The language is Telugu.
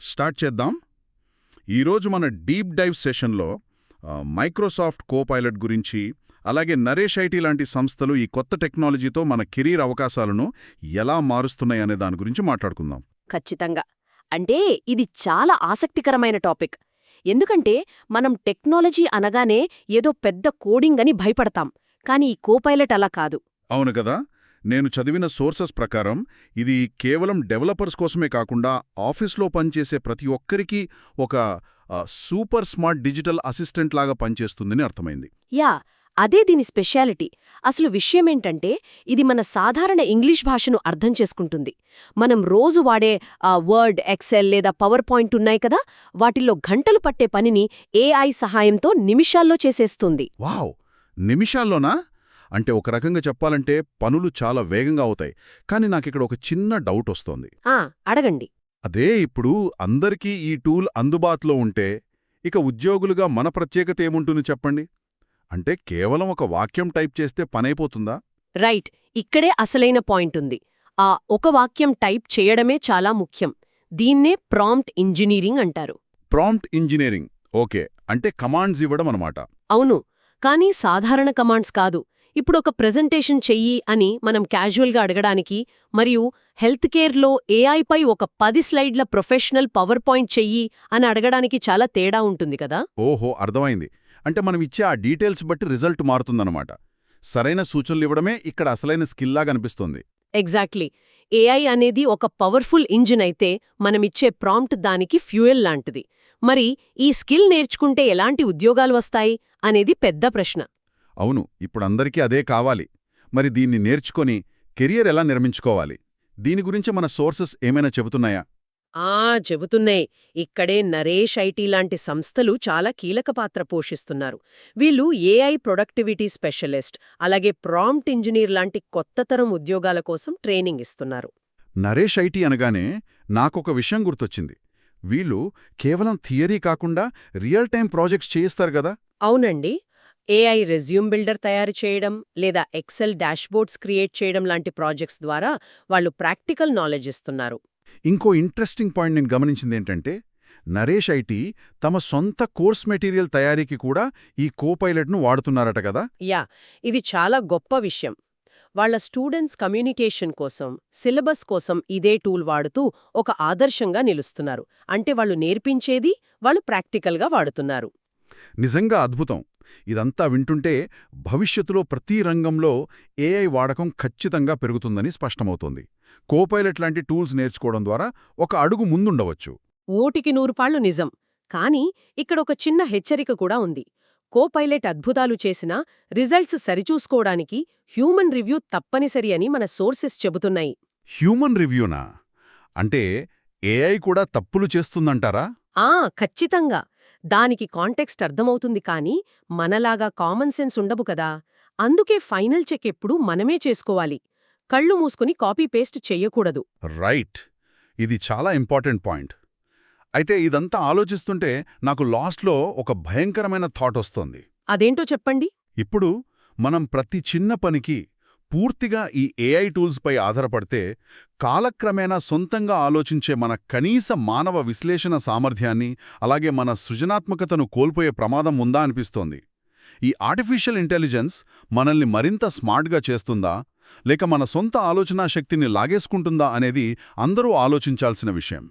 స్టార్ట్ చేద్దాం. ఈరోజు మన డీప్ డైవ్ సెషన్లో మైక్రోసాఫ్ట్ కోపైలట్ గురించి, అలాగే నరేష్ ఐటీ లాంటి సంస్థలు ఈ కొత్త టెక్నాలజీతో మన కెరీర్ అవకాశాలను ఎలా మారుస్తున్నాయనే దాని గురించి మాట్లాడుకుందాం. ఖచ్చితంగా. అంటే ఇది చాలా ఆసక్తికరమైన టాపిక్. ఎందుకంటే మనం టెక్నాలజీ అనగానే ఏదో పెద్ద కోడింగ్ అని భయపడతాం. కానీ ఈ కోపైలట్ అలా కాదు. అవును కదా. నేను చదివిన సోర్సెస్ ప్రకారం ఇది కేవలం డెవలపర్స్ కోసమే కాకుండా ఆఫీస్లో పనిచేసే ప్రతి ఒక్కరికి ఒక సూపర్ స్మార్ట్ డిజిటల్ అసిస్టెంట్ లాగా పనిచేస్తుందని అర్థమైంది. యా, అదే దీని స్పెషాలిటీ. అసలు విషయమేంటంటే ఇది మన సాధారణ ఇంగ్లీష్ భాషను అర్థం చేసుకుంటుంది. మనం రోజు వాడే వర్డ్, ఎక్సెల్ లేదా పవర్ పాయింట్ ఉన్నాయి కదా, వాటిల్లో గంటలు పట్టే పనిని ఏఐ సహాయంతో నిమిషాల్లో చేసేస్తుంది. వావ్, నిమిషాల్లోనా? అంటే ఒక రకంగా చెప్పాలంటే పనులు చాలా వేగంగా అవుతాయి. కానీ నాకిక్కడ ఒక చిన్న డౌట్ వస్తోంది. అడగండి. అదే, ఇప్పుడు అందరికీ ఈ టూల్ అందుబాటులో ఉంటే ఇక ఉద్యోగులుగా మన ప్రత్యేకత ఏముంటుంది చెప్పండి? అంటే కేవలం ఒక వాక్యం టైప్ చేస్తే పనైపోతుందా? రైట్, ఇక్కడే అసలైన పాయింట్ ఉంది. ఆ ఒక వాక్యం టైప్ చేయడమే చాలా ముఖ్యం. దీన్నే ప్రాంప్ట్ ఇంజనీరింగ్ అంటారు. Prompt engineering, okay. అంటే కమాండ్స్ ఇవ్వడం అనమాట. అవును, కానీ సాధారణ కమాండ్స్ కాదు. ఇప్పుడు ఒక ప్రెజెంటేషన్ చెయ్యి అని మనం క్యాజువల్గా అడగడానికి, మరియు హెల్త్ కేర్లో ఏఐపై ఒక 10 స్లైడ్ల ప్రొఫెషనల్ పవర్ పాయింట్ చెయ్యి అని అడగడానికి చాలా తేడా ఉంటుంది కదా. ఓహో, అర్థమైంది. అంటే మనం ఇచ్చే ఆ డీటెయిల్స్ బట్టి రిజల్ట్ మారుతుందన్నమాట. సరైన సూచనలు ఇవ్వడమే ఇక్కడ అసలైన స్కిల్లాగా అనిపిస్తోంది. ఎగ్జాక్ట్లీ. ఏఐ అనేది ఒక పవర్ఫుల్ ఇంజిన్ అయితే మనమిచ్చే ప్రాంప్ట్ దానికి ఫ్యూయల్ లాంటిది. మరి ఈ స్కిల్ నేర్చుకుంటే ఎలాంటి ఉద్యోగాలు వస్తాయి అనేది పెద్ద ప్రశ్న. అవును, ఇప్పుడందరికీ అదే కావాలి. మరి దీన్ని నేర్చుకొని కెరియర్ ఎలా నిర్మించుకోవాలి? దీని గురించి మన సోర్సెస్ ఏమైనా చెబుతున్నాయా? చెబుతున్నాయి. ఇక్కడే నరేష్ ఐటీ లాంటి సంస్థలు చాలా కీలక పాత్ర పోషిస్తున్నారు. వీళ్ళు ఏఐ ప్రొడక్టివిటీ స్పెషలిస్ట్, అలాగే ప్రాంప్ట్ ఇంజనీర్ లాంటి కొత్త తరం ఉద్యోగాల కోసం ట్రైనింగ్ ఇస్తున్నారు. నరేష్ ఐటీ అనగానే నాకొక విషయం గుర్తొచ్చింది. వీళ్ళు కేవలం థియరీ కాకుండా రియల్ టైం ప్రాజెక్ట్స్ చేయిస్తారు గదా? అవునండి. ఏఐ రెజ్యూమ్ బిల్డర్ తయారు చేయడం లేదా ఎక్సెల్ డాష్బోర్డ్స్ క్రియేట్ చేయడం లాంటి ప్రాజెక్ట్స్ ద్వారా వాళ్ళు ప్రాక్టికల్ నాలెడ్జ్ ఇస్తున్నారు. ఇంకో ఇంట్రెస్టింగ్ పాయింట్ నేను గమనించిందేంటంటే, నరేష్ ఐటీ తమ సొంత కోర్స్ మెటీరియల్ తయారీకి కూడా ఈ కోపైలట్ను వాడుతున్నారట కదా? యా, ఇది చాలా గొప్ప విషయం. వాళ్ల స్టూడెంట్స్ కమ్యూనికేషన్ కోసం, సిలబస్ కోసం ఇదే టూల్ వాడుతూ ఒక ఆదర్శంగా నిలుస్తున్నారు. అంటే వాళ్ళు నేర్పించేది వాళ్ళు ప్రాక్టికల్గా వాడుతున్నారు. నిజంగా అద్భుతం. ఇదంతా వింటుంటే భవిష్యత్తులో ప్రతి రంగంలో ఏఐ వాడకం ఖచ్చితంగా పెరుగుతుందని స్పష్టమవుతోంది. కోపైలట్ లాంటి టూల్స్ నేర్చుకోవడం ద్వారా ఒక అడుగు ముందుండవచ్చు. 100% నిజం. కానీ ఇక్కడొక చిన్న హెచ్చరిక కూడా ఉంది. కోపైలట్ అద్భుతాలు చేసినా రిజల్ట్స్ సరిచూసుకోవడానికి హ్యూమన్ రివ్యూ తప్పనిసరి అని మన సోర్సెస్ చెబుతున్నాయి. హ్యూమన్ రివ్యూనా? అంటే ఏఐ కూడా తప్పులు చేస్తుందంటారా? ఖచ్చితంగా. దానికి కాంటెక్స్ట్ అర్థమవుతుంది, కానీ మనలాగా కామన్ సెన్స్ ఉండవు కదా. అందుకే ఫైనల్ చెక్ ఎప్పుడూ మనమే చేసుకోవాలి. కళ్ళు మూసుకుని కాపీ పేస్ట్ చెయ్యకూడదు. రైట్, ఇది చాలా ఇంపార్టెంట్ పాయింట్. అయితే ఇదంతా ఆలోచిస్తుంటే నాకు లాస్ట్లో ఒక భయంకరమైన థాట్ వస్తోంది. అదేంటో చెప్పండి. ఇప్పుడు మనం ప్రతి చిన్న పనికి పూర్తిగా ఈ ఏఐ టూల్స్పై ఆధారపడితే కాలక్రమేణా సొంతంగా ఆలోచించే మన కనీస మానవ విశ్లేషణ సామర్థ్యాన్ని, అలాగే మన సృజనాత్మకతను కోల్పోయే ప్రమాదం ఉందా అనిపిస్తోంది. ఈ ఆర్టిఫిషియల్ ఇంటెలిజెన్స్ మనల్ని మరింత స్మార్ట్గా చేస్తుందా, లేక మన సొంత ఆలోచనా శక్తిని లాగేసుకుంటుందా అనేది అందరూ ఆలోచించాల్సిన విషయం.